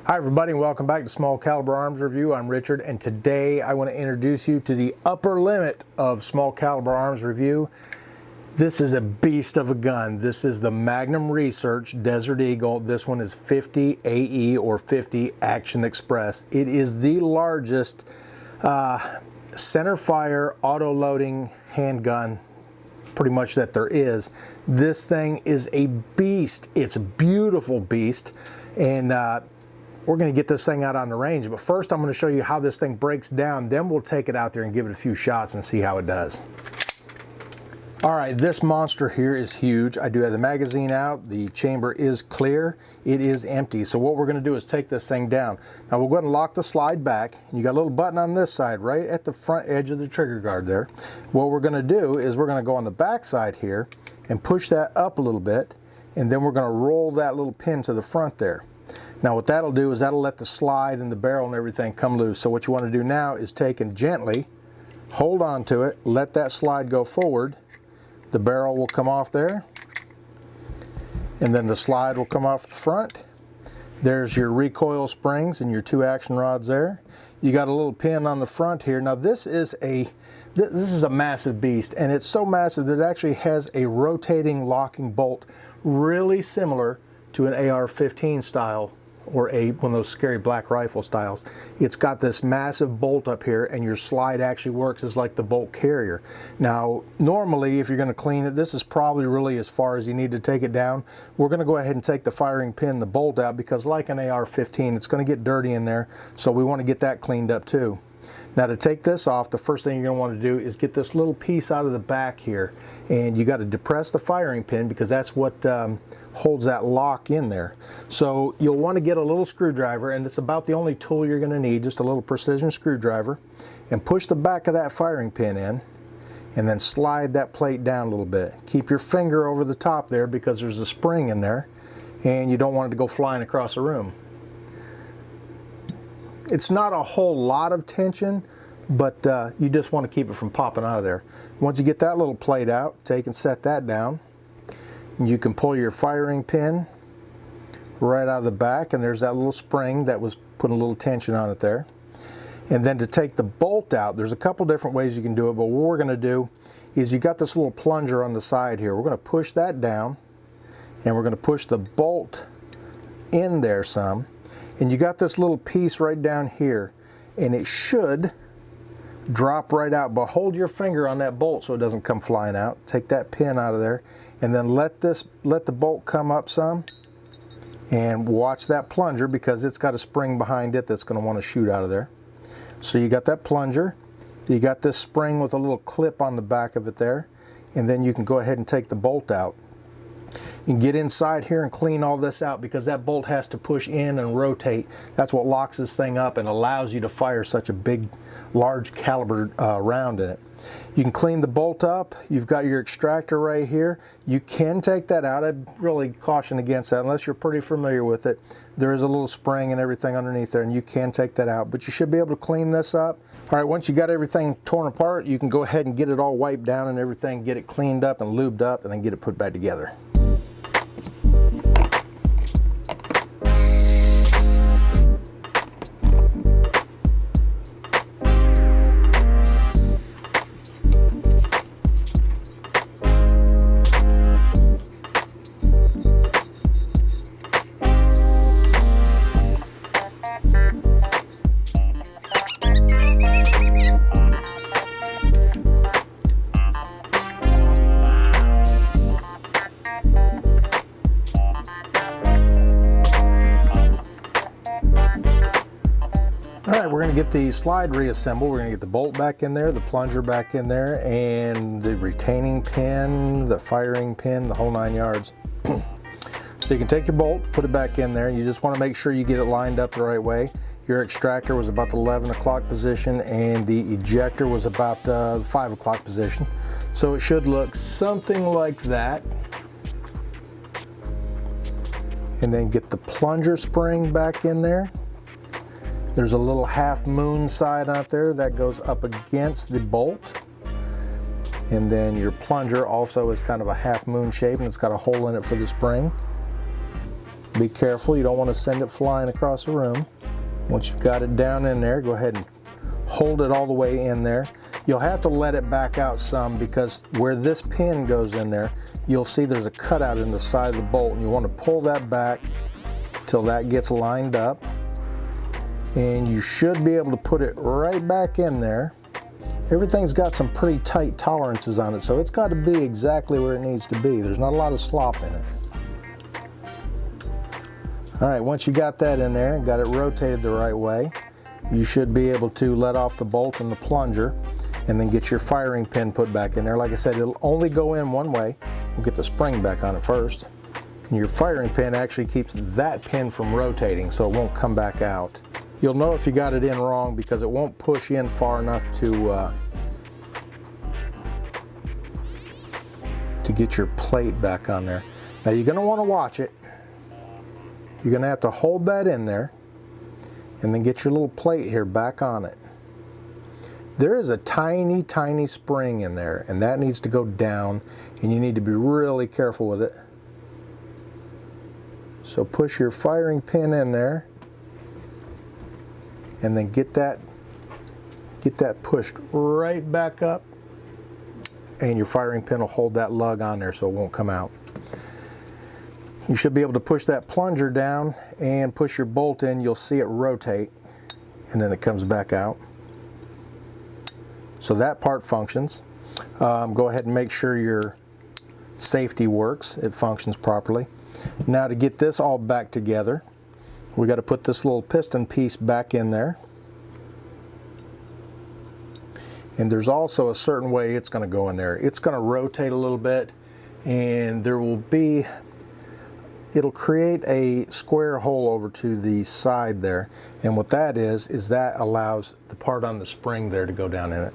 Hi everybody and welcome back to Small Caliber Arms Review. I'm Richard and today I want to introduce you to the upper limit of Small Caliber Arms Review. This is a beast of a gun. This is the Magnum Research Desert Eagle. This one is 50 AE or 50 Action Express. It is the largest center fire auto loading handgun pretty much that there is. This thing is a beast. It's a beautiful beast, and we're going to get this thing out on the range. But first I'm going to show you how this thing breaks down, then we'll take it out there and give it a few shots and see how it does. Alright, this monster here is huge. I do have the magazine out. The chamber is clear. It is empty. So what we're going to do is take this thing down. Now we'll go ahead and lock the slide back. You got a little button on this side right at the front edge of the trigger guard there. What we're going to do is we're going to go on the back side here and push that up a little bit, and then we're going to roll that little pin to the front there. Now what that'll do is that'll let the slide and the barrel and everything come loose. So what you want to do now is take and gently hold on to it, let that slide go forward. The barrel will come off there, and then the slide will come off the front. There's your recoil springs and your two action rods there. You got a little pin on the front here. Now this is a massive beast, and it's so massive that it actually has a rotating locking bolt, really similar to an AR-15 style or one of those scary black rifle styles. It's got this massive bolt up here, and your slide actually works as like the bolt carrier. Now normally if you're going to clean it, this is probably really as far as you need to take it down. We're going to go ahead and take the firing pin, the bolt out, because like an AR-15 it's going to get dirty in there, so we want to get that cleaned up too. Now to take this off, the first thing you're going to want to do is get this little piece out of the back here, and you got to depress the firing pin because that's what holds that lock in there. So you'll want to get a little screwdriver, and it's about the only tool you're going to need, just a little precision screwdriver, and push the back of that firing pin in, and then slide that plate down a little bit. Keep your finger over the top there because there's a spring in there, and you don't want it to go flying across the room. It's not a whole lot of tension, but you just want to keep it from popping out of there. Once you get that little plate out, take and set that down. You can pull your firing pin right out of the back, and there's that little spring that was putting a little tension on it there. And then to take the bolt out, there's a couple different ways you can do it, but what we're going to do is you got this little plunger on the side here. We're going to push that down, and we're going to push the bolt in there some. And you got this little piece right down here, and it should drop right out, but hold your finger on that bolt so it doesn't come flying out. Take that pin out of there, and then let the bolt come up some, and watch that plunger because it's got a spring behind it that's going to want to shoot out of there. So you got that plunger, you got this spring with a little clip on the back of it there, and then you can go ahead and take the bolt out. You can get inside here and clean all this out because that bolt has to push in and rotate. That's what locks this thing up and allows you to fire such a big, large caliber round in it. You can clean the bolt up. You've got your extractor right here. You can take that out. I'd really caution against that unless you're pretty familiar with it. There is a little spring and everything underneath there, and you can take that out, but you should be able to clean this up. All right, once you got everything torn apart, you can go ahead and get it all wiped down and everything, get it cleaned up and lubed up, and then get it put back together. Alright, we're going to get the slide reassembled. We're going to get the bolt back in there, the plunger back in there, and the retaining pin, the firing pin, the whole 9 yards. So you can take your bolt, put it back in there, and you just want to make sure you get it lined up the right way. Your extractor was about the 11 o'clock position, and the ejector was about the 5 o'clock position. So it should look something like that. And then get the plunger spring back in there. There's a little half moon side out there that goes up against the bolt. And then your plunger also is kind of a half moon shape, and it's got a hole in it for the spring. Be careful, you don't want to send it flying across the room. Once you've got it down in there, go ahead and hold it all the way in there. You'll have to let it back out some because where this pin goes in there, you'll see there's a cutout in the side of the bolt, and you want to pull that back till that gets lined up. And you should be able to put it right back in there. Everything's got some pretty tight tolerances on it, so it's got to be exactly where it needs to be. There's not a lot of slop in it. All right, once you got that in there and got it rotated the right way, you should be able to let off the bolt and the plunger and then get your firing pin put back in there. Like I said, it'll only go in one way. We'll get the spring back on it first. And your firing pin actually keeps that pin from rotating, so it won't come back out. You'll know if you got it in wrong because it won't push in far enough to get your plate back on there. Now you're going to want to watch it. You're going to have to hold that in there and then get your little plate here back on it. There is a tiny, tiny spring in there, and that needs to go down, and you need to be really careful with it. So push your firing pin in there and then get that pushed right back up, and your firing pin will hold that lug on there so it won't come out. You should be able to push that plunger down and push your bolt in. You'll see it rotate, and then it comes back out. So that part functions. Go ahead and make sure your safety works. It functions properly. Now to get this all back together, we got to put this little piston piece back in there. And there's also a certain way it's going to go in there. It's going to rotate a little bit, and there will be, it'll create a square hole over to the side there. And what that is that allows the part on the spring there to go down in it.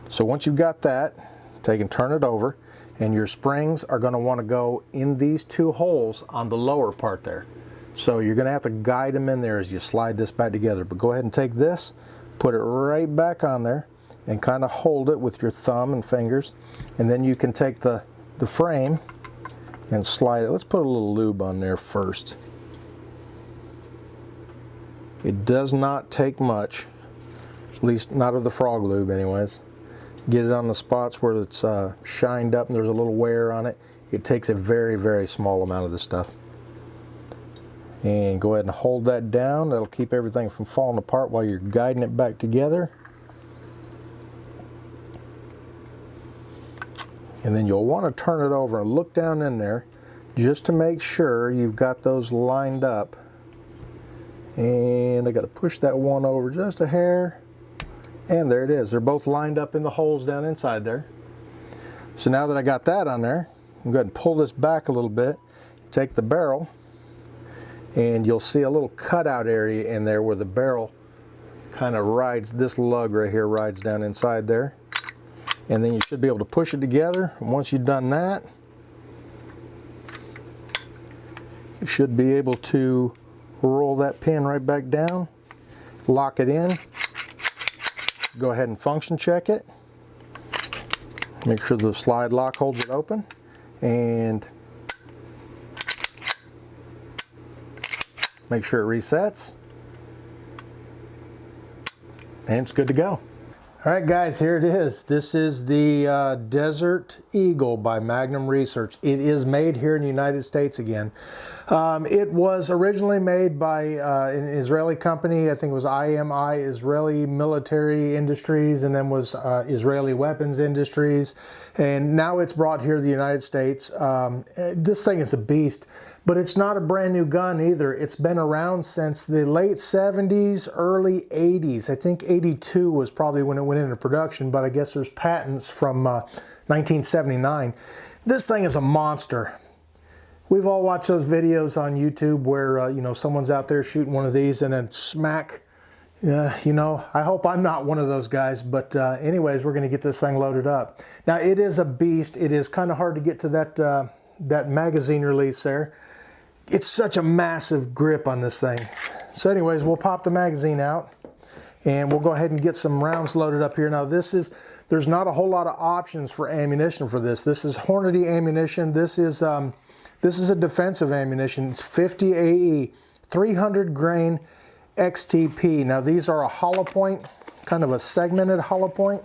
So once you've got that, take and turn it over, and your springs are going to want to go in these two holes on the lower part there. So you're going to have to guide them in there as you slide this back together. But go ahead and take this, put it right back on there, and kind of hold it with your thumb and fingers. And then you can take the frame and slide it. Let's put a little lube on there first. It does not take much, at least not of the frog lube anyways. Get it on the spots where it's shined up and there's a little wear on it. It takes a very, very small amount of this stuff. And go ahead and hold that down. That'll keep everything from falling apart while you're guiding it back together. And then you'll want to turn it over and look down in there just to make sure you've got those lined up. And I got to push that one over just a hair. And there it is. They're both lined up in the holes down inside there. So now that I got that on there, I'm going to pull this back a little bit, take the barrel, and you'll see a little cutout area in there where the barrel kind of rides, this lug right here rides down inside there. And then you should be able to push it together. And once you've done that, you should be able to roll that pin right back down, lock it in. Go ahead and function check it. Make sure the slide lock holds it open, and make sure it resets, and it's good to go. All right guys, here it is. This is the Desert Eagle by Magnum Research. It is made here in the United States again. It was originally made by an Israeli company. I think it was IMI, Israeli Military Industries, and then was Israeli Weapons Industries. And now it's brought here to the United States. This thing is a beast. But it's not a brand new gun either. It's been around since the late 70s, early 80s. I think 82 was probably when it went into production, but I guess there's patents from 1979. This thing is a monster. We've all watched those videos on YouTube where, you know, someone's out there shooting one of these and then smack. You know, I hope I'm not one of those guys, but anyways, we're gonna get this thing loaded up. Now, it is a beast. It is kind of hard to get to that magazine release there. It's such a massive grip on this thing. So anyways, we'll pop the magazine out and we'll go ahead and get some rounds loaded up here. Now there's not a whole lot of options for ammunition for this. This is Hornady ammunition. This is This is a defensive ammunition. It's 50 AE, 300 grain XTP. Now these are a hollow point, kind of a segmented hollow point.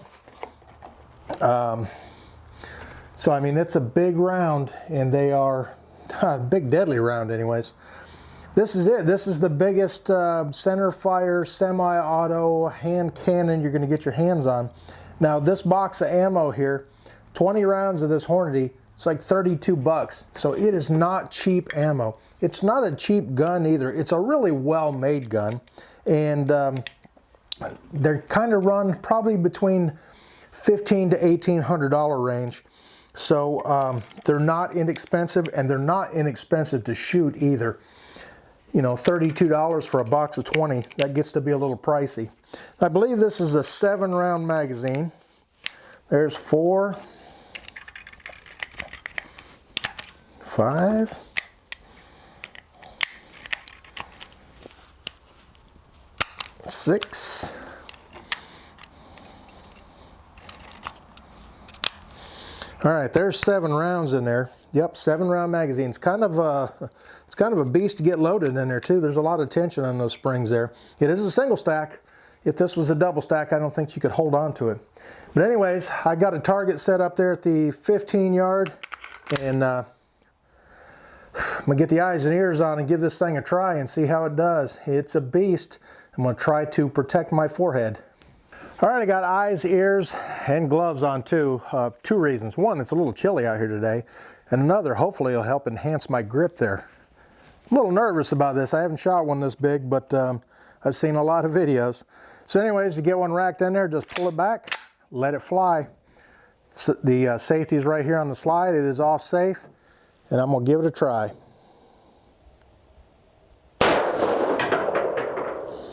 So I mean, it's a big round, and they are big deadly round anyways. This is it. This is the biggest center fire semi-auto hand cannon you're going to get your hands on. Now this box of ammo here, 20 rounds of this Hornady, it's like 32 bucks. So it is not cheap ammo. It's not a cheap gun either. It's a really well-made gun, and they're kind of run probably between $1,500 to $1,800 range. So they're not inexpensive, and they're not inexpensive to shoot either. You know, $32 for a box of 20, that gets to be a little pricey. I believe this is a 7-round magazine. There's 4, 5, 6, all right, there's 7 rounds in there. Yep, 7-round magazine. It's kind of a beast to get loaded in there too. There's a lot of tension on those springs there. It is a single stack. If this was a double stack, I don't think you could hold on to it. But anyways, I got a target set up there at the 15 yard, and I'm gonna get the eyes and ears on and give this thing a try and see how it does. It's a beast. I'm gonna try to protect my forehead. All right, I got eyes, ears, and gloves on too. 2 reasons. One, it's a little chilly out here today. And another, hopefully it'll help enhance my grip there. I'm a little nervous about this. I haven't shot one this big, but I've seen a lot of videos. So anyways, to get one racked in there, just pull it back, let it fly. So the safety is right here on the slide. It is off safe, and I'm gonna give it a try.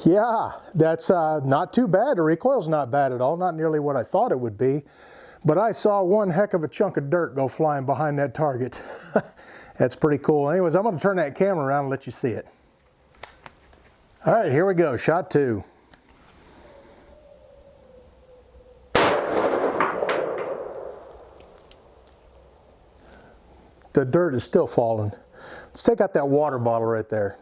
Yeah, that's not too bad. The recoil's not bad at all, not nearly what I thought it would be. But I saw one heck of a chunk of dirt go flying behind that target. That's pretty cool. Anyways, I'm gonna turn that camera around and let you see it. All right, here we go, shot 2. The dirt is still falling. Let's take out that water bottle right there.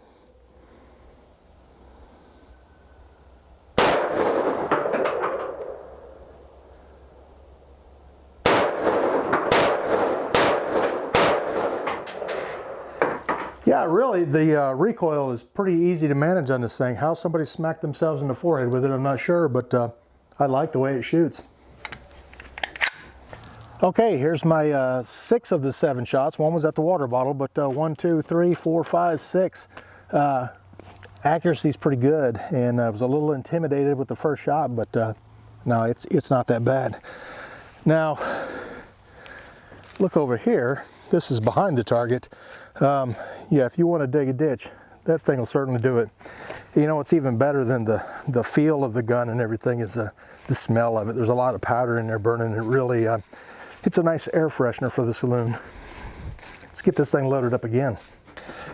Yeah, really, the recoil is pretty easy to manage on this thing. How somebody smacked themselves in the forehead with it, I'm not sure, but I like the way it shoots. Okay, here's my 6 of the 7 shots. One was at the water bottle, but 1, 2, 3, 4, 5, 6. Accuracy's pretty good, and I was a little intimidated with the first shot, but no, it's not that bad. Now, look over here. This is behind the target. Yeah, if you want to dig a ditch, that thing will certainly do it. You know, what's even better than the feel of the gun and everything is the smell of it. There's a lot of powder in there burning. It really, it's a nice air freshener for the saloon. Let's get this thing loaded up again.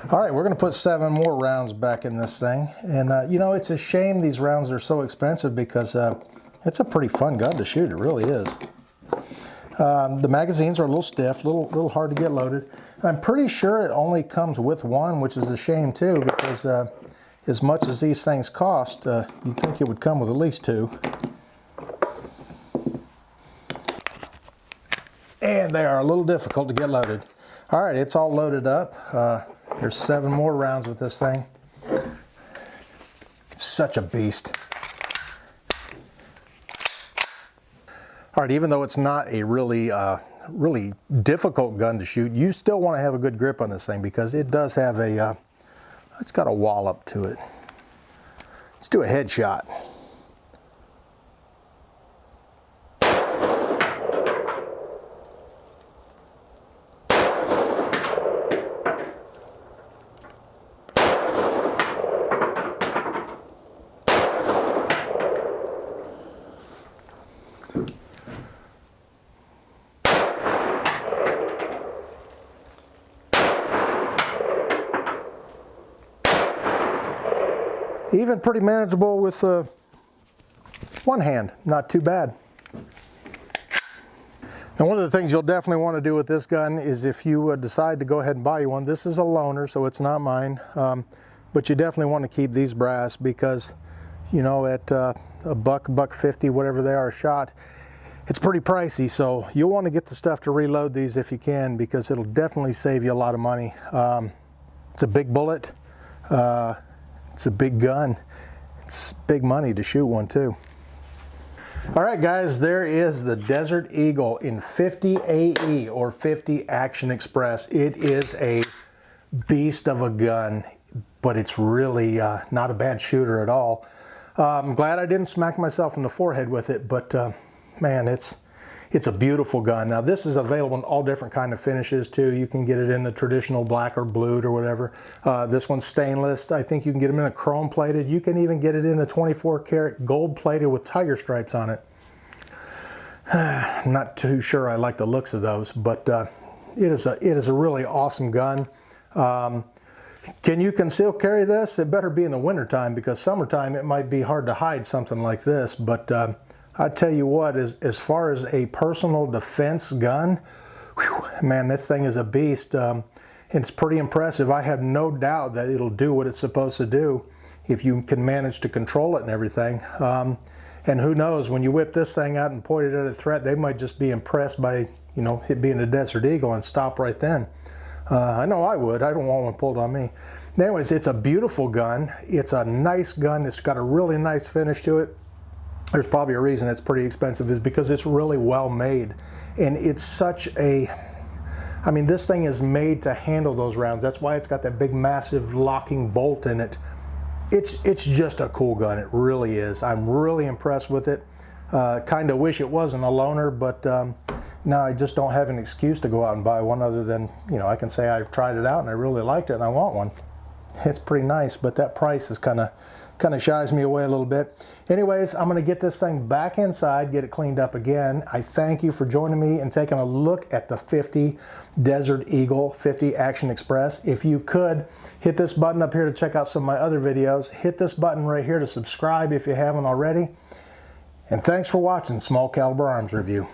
All right, we're gonna put 7 more rounds back in this thing. And you know, it's a shame these rounds are so expensive because it's a pretty fun gun to shoot, it really is. The magazines are a little stiff, a little hard to get loaded. I'm pretty sure it only comes with 1, which is a shame too, because as much as these things cost, you'd think it would come with at least 2. And they are a little difficult to get loaded. All right, it's all loaded up. There's 7 more rounds with this thing. It's such a beast. All right, even though it's not a really difficult gun to shoot, you still want to have a good grip on this thing because it does have a, it's got a wallop to it. Let's do a headshot. Even pretty manageable with one hand, not too bad. And one of the things you'll definitely want to do with this gun is if you decide to go ahead and buy you one, this is a loaner, so it's not mine, but you definitely want to keep these brass because, you know, at a buck, $1.50, whatever they are a shot, it's pretty pricey. So you'll want to get the stuff to reload these if you can, because it'll definitely save you a lot of money. It's a big bullet, it's a big gun, it's big money to shoot one too. All right, guys, there is the Desert Eagle in 50 AE or 50 Action Express. It is a beast of a gun, but it's really not a bad shooter at all. I'm glad I didn't smack myself in the forehead with it, but man, it's a beautiful gun. Now, this is available in all different kind of finishes too. You can get it in the traditional black or blued or whatever. This one's stainless. I think you can get them in a chrome plated. You can even get it in the 24 karat gold plated with tiger stripes on it. I'm not too sure I like the looks of those, but it is a really awesome gun. Can you still carry this? It better be in the winter time, because summertime it might be hard to hide something like this. But I tell you what, as far as a personal defense gun, whew, man, this thing is a beast. It's pretty impressive. I have no doubt that it'll do what it's supposed to do if you can manage to control it and everything. And who knows, when you whip this thing out and point it at a threat, they might just be impressed by, you know, it being a Desert Eagle and stop right then. I know I would. I don't want one pulled on me. Anyways, it's a beautiful gun. It's a nice gun. It's got a really nice finish to it. There's probably a reason it's pretty expensive, is because it's really well made. And it's such a, I mean, this thing is made to handle those rounds. That's why it's got that big, massive locking bolt in it. It's just a cool gun. It really is. I'm really impressed with it. Kind of wish it wasn't a loaner, but now I just don't have an excuse to go out and buy one, other than, you know, I can say I've tried it out and I really liked it and I want one. It's pretty nice, but that price is kind of shies me away a little bit. Anyways, I'm going to get this thing back inside, get it cleaned up again. I thank you for joining me and taking a look at the 50 Desert Eagle 50 Action Express. If you could, hit this button up here to check out some of my other videos. Hit this button right here to subscribe if you haven't already. And thanks for watching Small Caliber Arms Review.